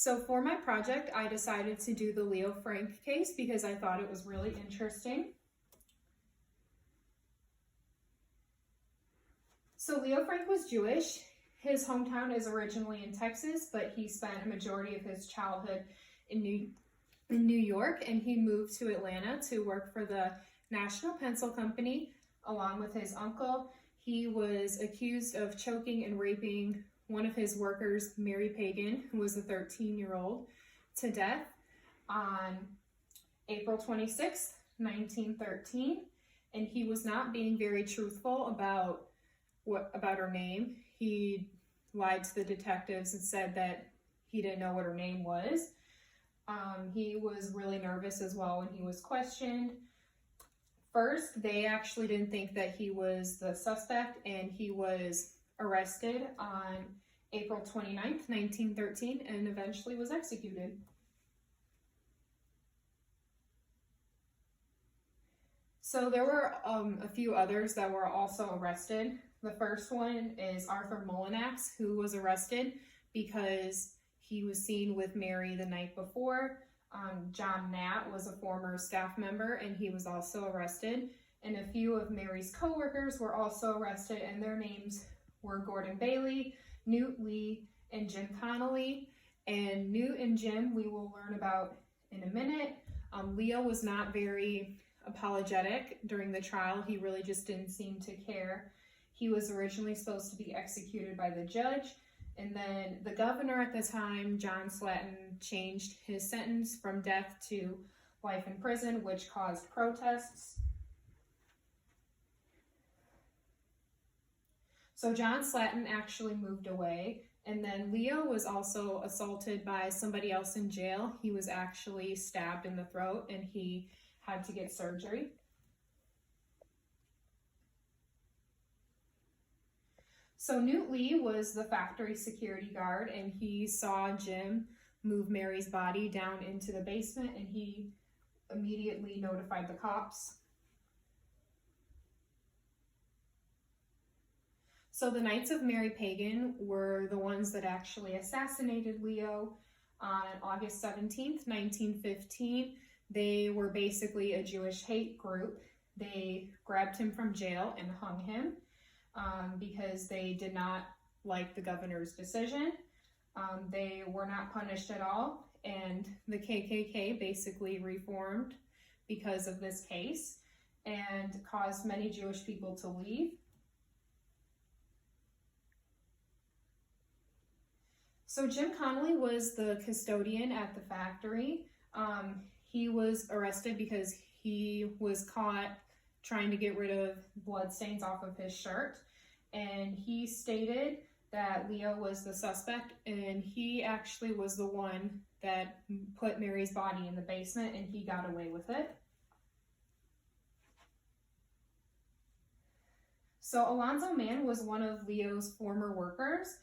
So for my project, I decided to do the Leo Frank case because I thought it was really interesting. So Leo Frank was Jewish. His hometown is originally in Texas, but he spent a majority of his childhood in New York, and he moved to Atlanta to work for the National Pencil Company along with his uncle. He was accused of choking and raping one of his workers, Mary Pagan, who was a 13-year-old, to death on April 26, 1913. And he was not being very truthful about her name. He lied to the detectives and said that he didn't know what her name was. He was really nervous as well when he was questioned. First, they actually didn't think that he was the suspect, and he was arrested on April 29th, 1913, and eventually was executed. So there were a few others that were also arrested. The first one is Arthur Mullinax, who was arrested because he was seen with Mary the night before. John Natt was a former staff member, and he was also arrested. And a few of Mary's co-workers were also arrested, and their names were Gordon Bailey, Newt Lee, and Jim Connolly. And Newt and Jim we will learn about in a minute. Leo was not very apologetic during the trial. He really just didn't seem to care. He was originally supposed to be executed by the judge, and then the governor at the time, John Slatton, changed his sentence from death to life in prison, which caused protests. So John Slatton actually moved away, and then Leo was also assaulted by somebody else in jail. He was actually stabbed in the throat, and he had to get surgery. So Newt Lee was the factory security guard, and he saw Jim move Mary's body down into the basement, and he immediately notified the cops. So the Knights of Mary Pagan were the ones that actually assassinated Leo on August 17th, 1915. They were basically a Jewish hate group. They grabbed him from jail and hung him because they did not like the governor's decision. They were not punished at all, and the KKK basically reformed because of this case and caused many Jewish people to leave. So Jim Connolly was the custodian at the factory. He was arrested because he was caught trying to get rid of bloodstains off of his shirt, and he stated that Leo was the suspect, and he actually was the one that put Mary's body in the basement, and he got away with it. So Alonzo Mann was one of Leo's former workers.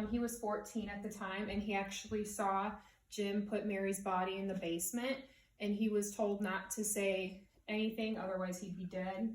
He was 14 at the time, and he actually saw Jim put Mary's body in the basement, and he was told not to say anything, otherwise he'd be dead.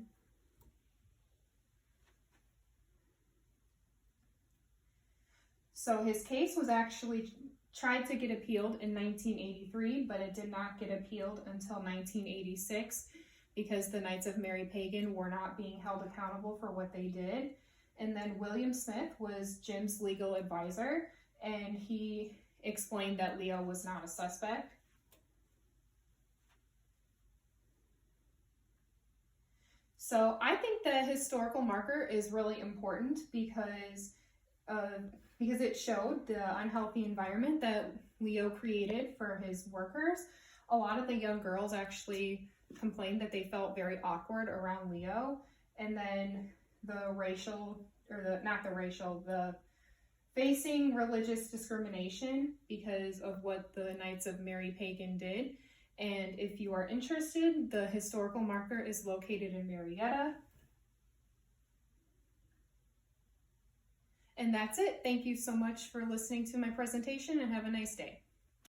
So his case was actually tried to get appealed in 1983, but it did not get appealed until 1986 because the Knights of Mary Pagan were not being held accountable for what they did. And then William Smith was Jim's legal advisor, and he explained that Leo was not a suspect. So I think the historical marker is really important because it showed the unhealthy environment that Leo created for his workers. A lot of the young girls actually complained that they felt very awkward around Leo, and then the facing religious discrimination because of what the Knights of Mary Pagan did. And if you are interested, the historical marker is located in Marietta. And that's it. Thank you so much for listening to my presentation, and have a nice day.